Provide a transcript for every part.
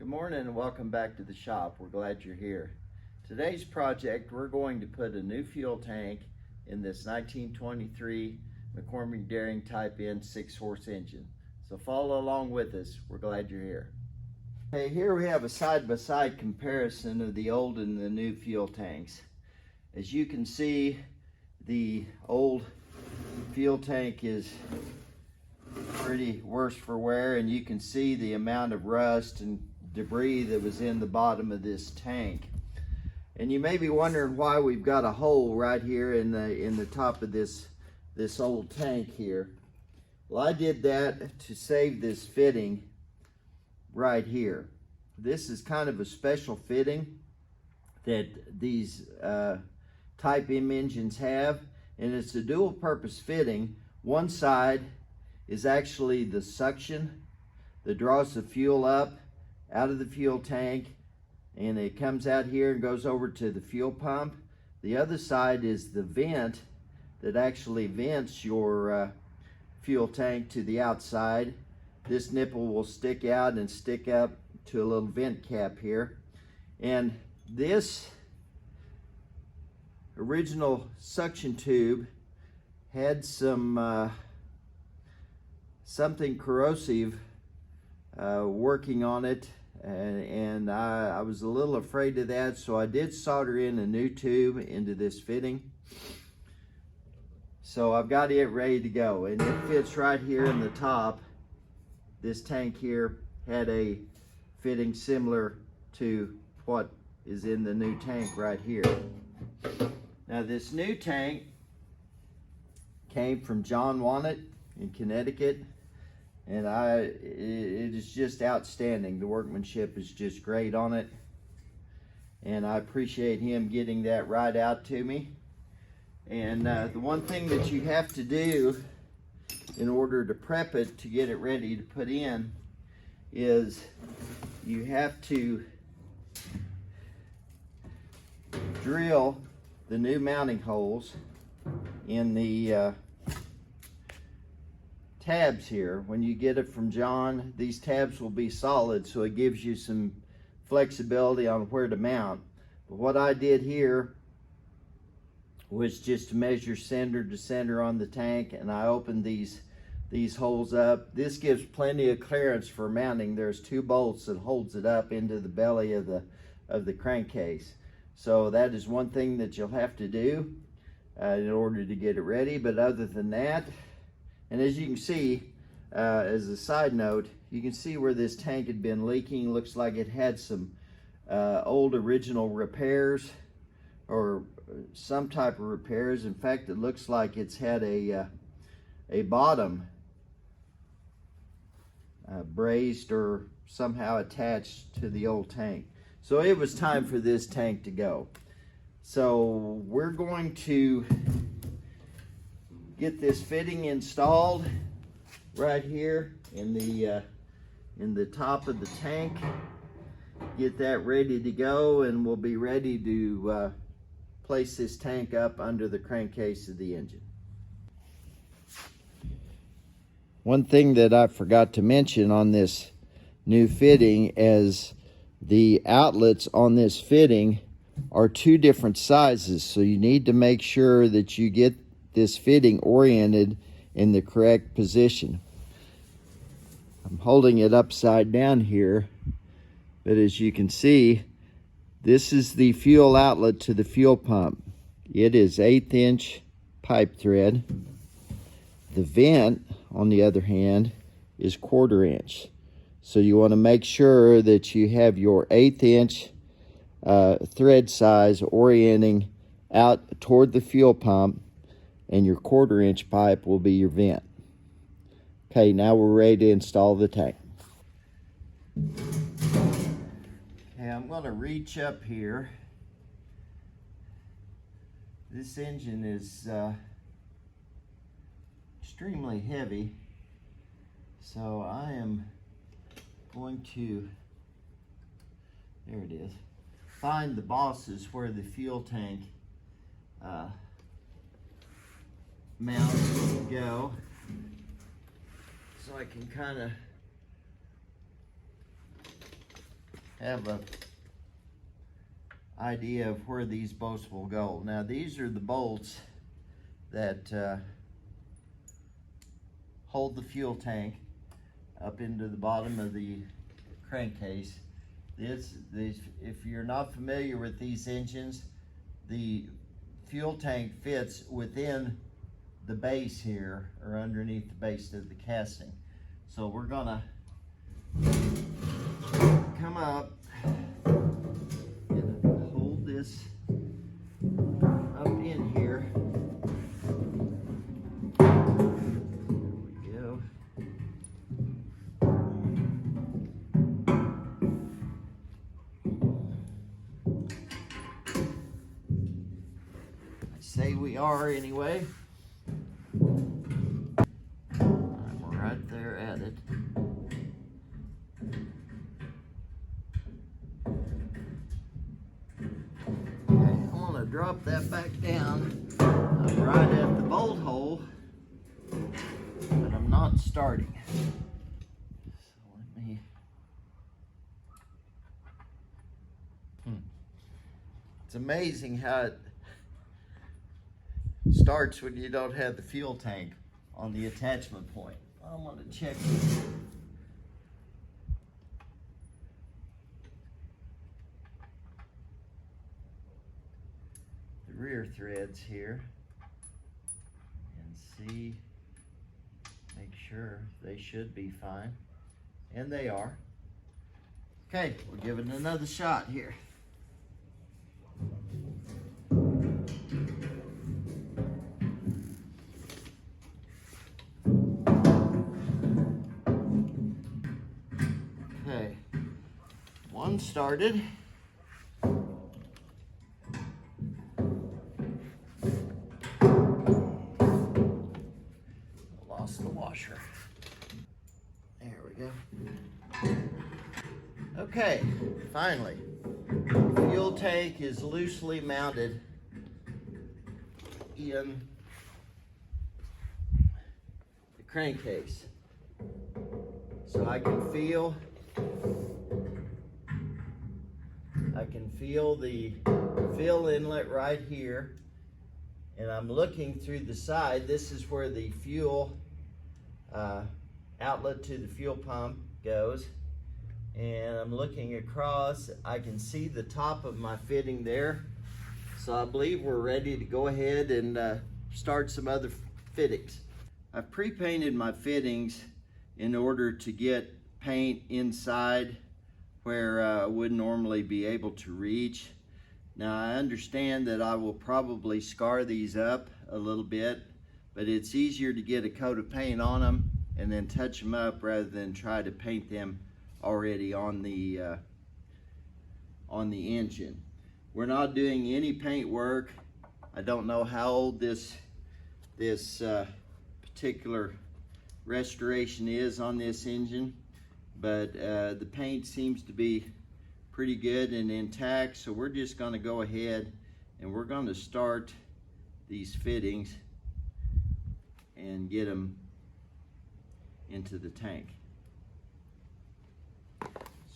Good morning and welcome back to the shop. We're glad you're here. Today's project, we're going to put a new fuel tank in this 1923 McCormick Daring Type N 6-horse engine. So follow along with us. We're glad you're here. Okay, here we have a side-by-side comparison of the old and the new fuel tanks. As you can see, the old fuel tank is pretty worse for wear, and you can see the amount of rust and debris that was in the bottom of this tank. And you may be wondering why we've got a hole right here in the top of this old tank here. Well, I did that to save this fitting right here. This is kind of a special fitting that these Type M engines have, and it's a dual purpose fitting. One side is actually the suction that draws the fuel up out of the fuel tank, and it comes out here and goes over to the fuel pump. The other side is the vent that actually vents your fuel tank to the outside. This nipple will stick out and stick up to a little vent cap here. And this original suction tube had some something corrosive working on it, and I was a little afraid of that, so I did solder in a new tube into this fitting. So I've got it ready to go, and it fits right here in the top. This tank here had a fitting similar to what is in the new tank right here. Now this new tank came from John Wannett in Connecticut, and it is just outstanding. The workmanship is just great on it, and I appreciate him getting that right out to me. And the one thing that you have to do in order to prep it to get it ready to put in is you have to drill the new mounting holes in the tabs here. When you get it from John, these tabs will be solid, so it gives you some flexibility on where to mount. But what I did here was just to measure center to center on the tank, and I opened these holes up. This gives plenty of clearance for mounting. There's 2 bolts that holds it up into the belly of the crankcase. So that is one thing that you'll have to do in order to get it ready. But other than that, and as you can see, as a side note, you can see where this tank had been leaking. Looks like it had some old original repairs or some type of repairs. In fact, it looks like it's had a bottom brazed or somehow attached to the old tank. So it was time for this tank to go. So we're going to get this fitting installed right here in the top of the tank. Get that ready to go, and we'll be ready to place this tank up under the crankcase of the engine. One thing that I forgot to mention on this new fitting is the outlets on this fitting are 2 different sizes, so you need to make sure that you get this fitting oriented in the correct position. I'm holding it upside down here, but as you can see, this is the fuel outlet to the fuel pump. It is 1/8 inch pipe thread. The vent, on the other hand, is 1/4 inch. So you want to make sure that you have your 1/8 inch thread size orienting out toward the fuel pump, and your 1/4 inch pipe will be your vent. Okay, now we're ready to install the tank. Okay, I'm going to reach up here. This engine is extremely heavy, so I am going to, there it is, find the bosses where the fuel tank mounts go, so I can kind of have a idea of where these bolts will go. Now these are the bolts that hold the fuel tank up into the bottom of the crankcase. If you're not familiar with these engines, the fuel tank fits within the base here, or underneath the base of the casting. So we're gonna come up and hold this up in here. There we go. I say we are anyway. We're right there at it. Drop that back down. I'm right at the bolt hole, but I'm not starting. So let me. It's amazing how it starts when you don't have the fuel tank on the attachment point. I'm going to check this. Rear threads here and see, make sure they should be fine, and they are. Okay, we'll give it another shot here. Okay, one started. The washer. There we go. Okay, finally, the fuel tank is loosely mounted in the crankcase. So I can feel the fill inlet right here, and I'm looking through the side. This is where the fuel outlet to the fuel pump goes, and I'm looking across. I can see the top of my fitting there, so I believe we're ready to go ahead and start some other fittings. I've pre-painted my fittings in order to get paint inside where I wouldn't normally be able to reach. Now I understand that I will probably scar these up a little bit, but it's easier to get a coat of paint on them and then touch them up rather than try to paint them already on the engine. We're not doing any paint work. I don't know how old this particular restoration is on this engine, but the paint seems to be pretty good and intact, so we're just going to go ahead and we're going to start these fittings and get them into the tank.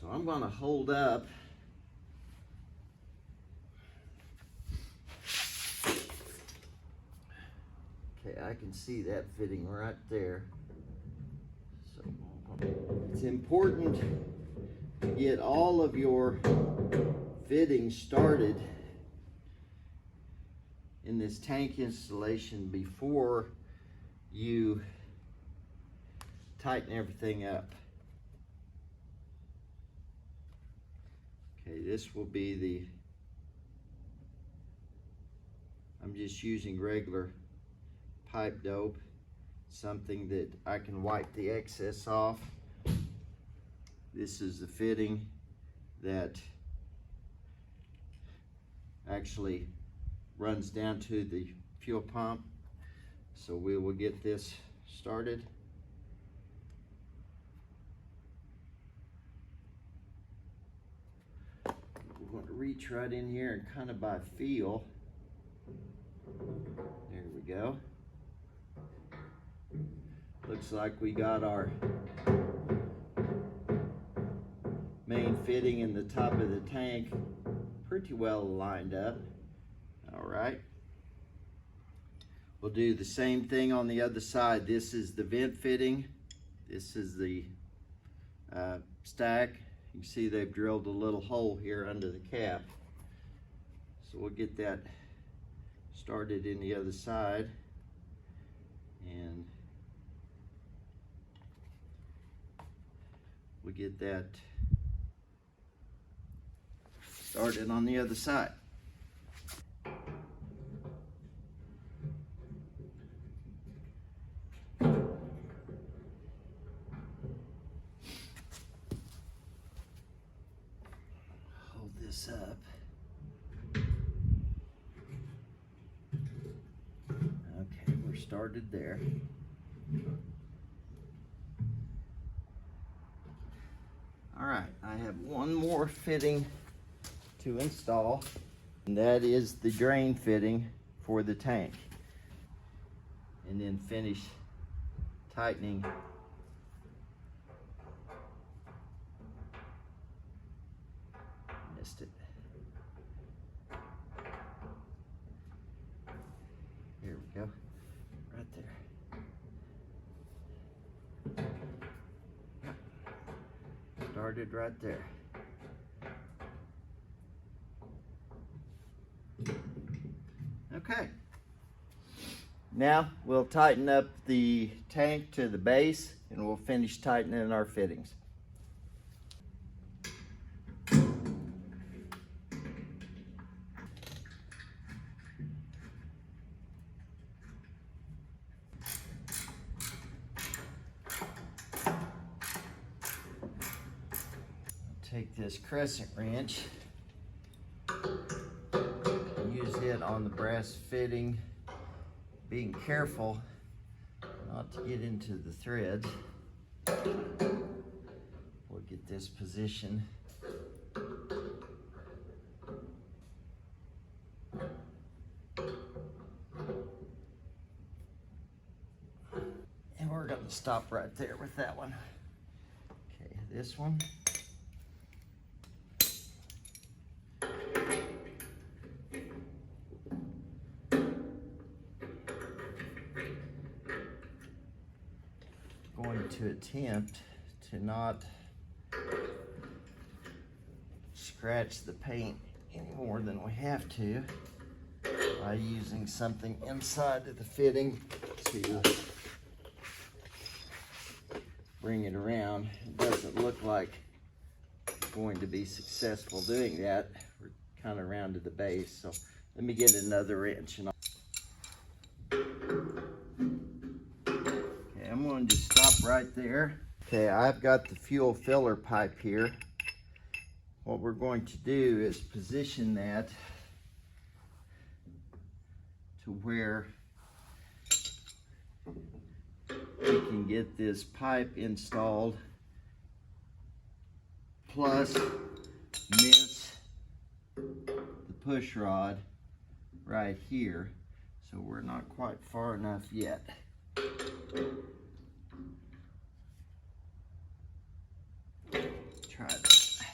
So I'm going to hold up okay, I can see that fitting right there. So it's important to get all of your fittings started in this tank installation before you tighten everything up. Okay, this will be I'm just using regular pipe dope, something that I can wipe the excess off. This is the fitting that actually runs down to the fuel pump. So we will get this started. We're going to reach right in here and kind of by feel. There we go. Looks like we got our main fitting and the top of the tank pretty well lined up. All right. We'll do the same thing on the other side. This is the vent fitting. This is the stack. You can see they've drilled a little hole here under the cap. So we'll get that started in the other side. And we'll get that started on the other side. Hold this up. Okay, we're started there. All right, I have one more fitting to install, and that is the drain fitting for the tank. And then finish tightening missed it. Here we go, right there. Started right there. Okay. Now we'll tighten up the tank to the base and we'll finish tightening our fittings. Take this crescent wrench, use it on the brass fitting, being careful not to get into the threads. We'll get this position. And we're going to stop right there with that one. Okay, this one. Going to attempt to not scratch the paint any more than we have to by using something inside of the fitting to bring it around. It doesn't look like it's going to be successful doing that. We're kind of around to the base, so let me get another wrench. And I'm going to stop right there. Okay, I've got the fuel filler pipe here. What we're going to do is position that to where we can get this pipe installed, plus miss the push rod right here. So we're not quite far enough yet. Try that.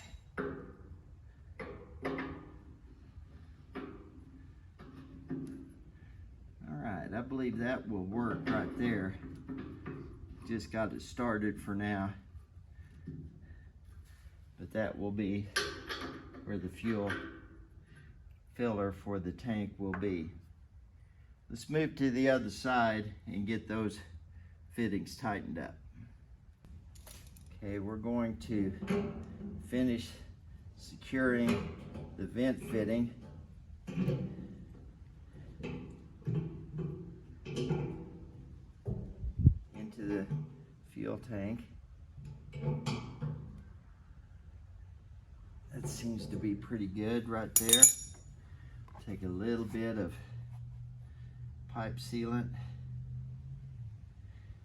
All right, I believe that will work right there. Just got it started for now. But that will be where the fuel filler for the tank will be. Let's move to the other side and get those fittings tightened up. Okay, we're going to finish securing the vent fitting. Into the fuel tank. That seems to be pretty good right there. Take a little bit of pipe sealant.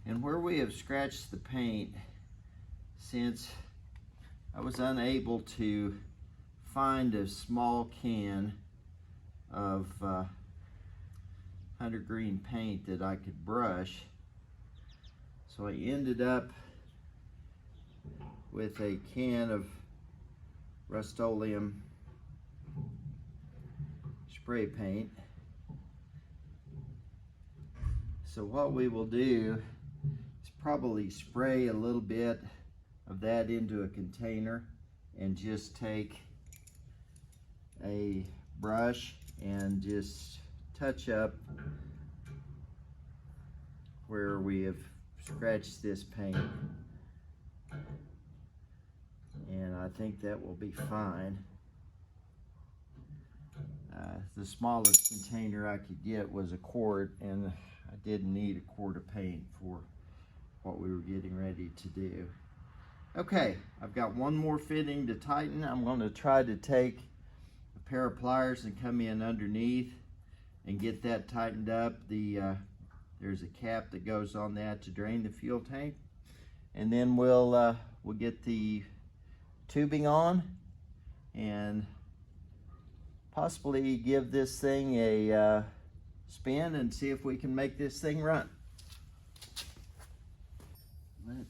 And where we have scratched the paint, since I was unable to find a small can of hunter green paint that I could brush, so I ended up with a can of Rust-Oleum spray paint. So what we will do is probably spray a little bit of that into a container and just take a brush and just touch up where we have scratched this paint. And I think that will be fine. The smallest container I could get was a quart, and I didn't need a quart of paint for what we were getting ready to do. Okay, I've got one more fitting to tighten. I'm going to try to take a pair of pliers and come in underneath and get that tightened up. There's a cap that goes on that to drain the fuel tank, and then we'll get the tubing on and possibly give this thing a spin and see if we can make this thing run. We're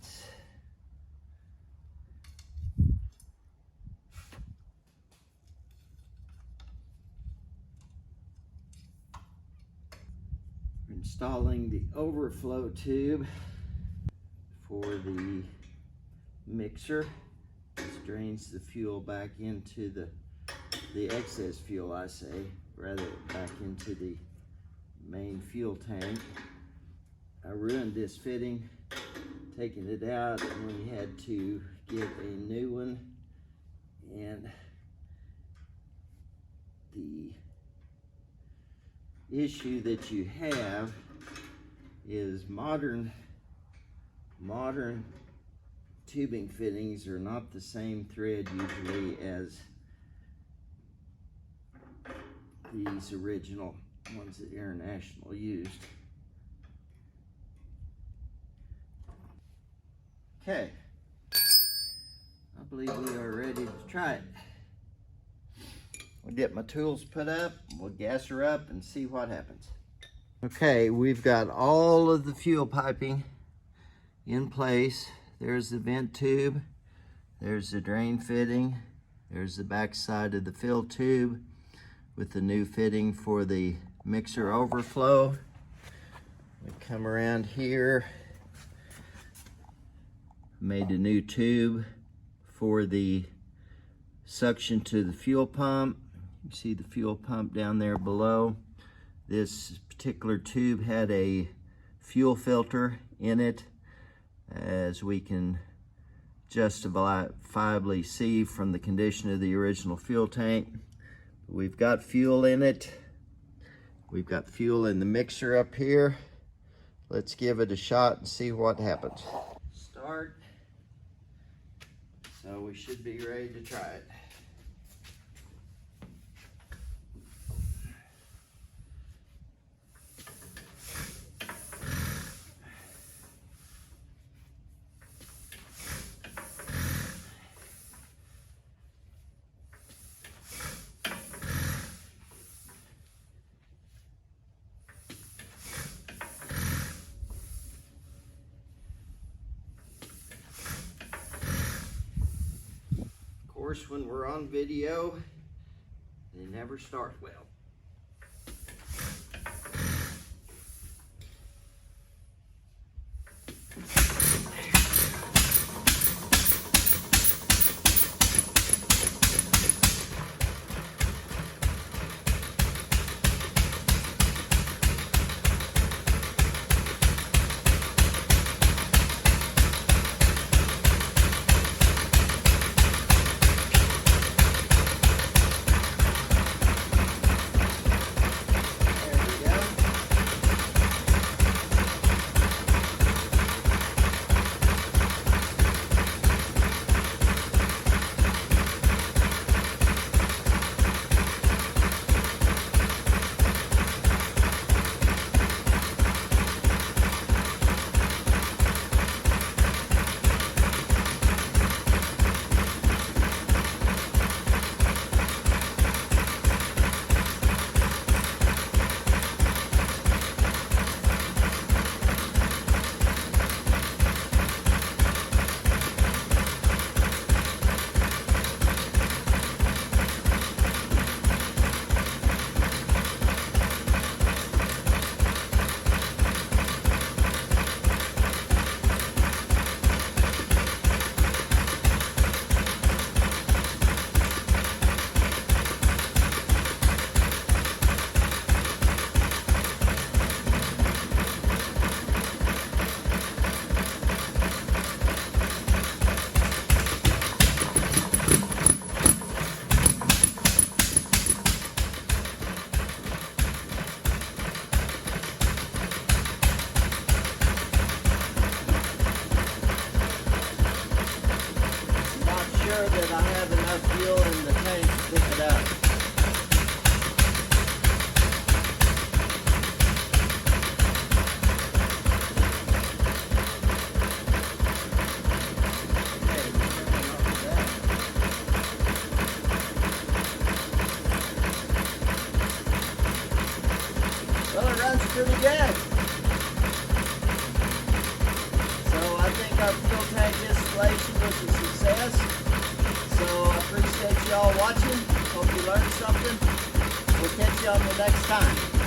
installing the overflow tube for the mixer. This drains the fuel back into the excess fuel, I say, rather back into the main fuel tank. I ruined this fitting taking it out, and we had to get a new one. And the issue that you have is modern tubing fittings are not the same thread usually as these original ones that International used. Okay, I believe we are ready to try it. We'll get my tools put up, we'll gas her up and see what happens. Okay, we've got all of the fuel piping in place. There's the vent tube, there's the drain fitting, there's the back side of the fill tube with the new fitting for the mixer overflow. We come around here, made a new tube for the suction to the fuel pump. You see the fuel pump down there below. This particular tube had a fuel filter in it, as we can justifiably see from the condition of the original fuel tank. We've got fuel in it. We've got fuel in the mixer up here. Let's give it a shot and see what happens. Start. So we should be ready to try it. Of course, when we're on video, they never start well. fuel in the tank to pick it up. Well, it runs pretty good. So I think our fuel tank installation was a success. So I appreciate y'all watching. Hope you learned something. We'll catch you on the next time.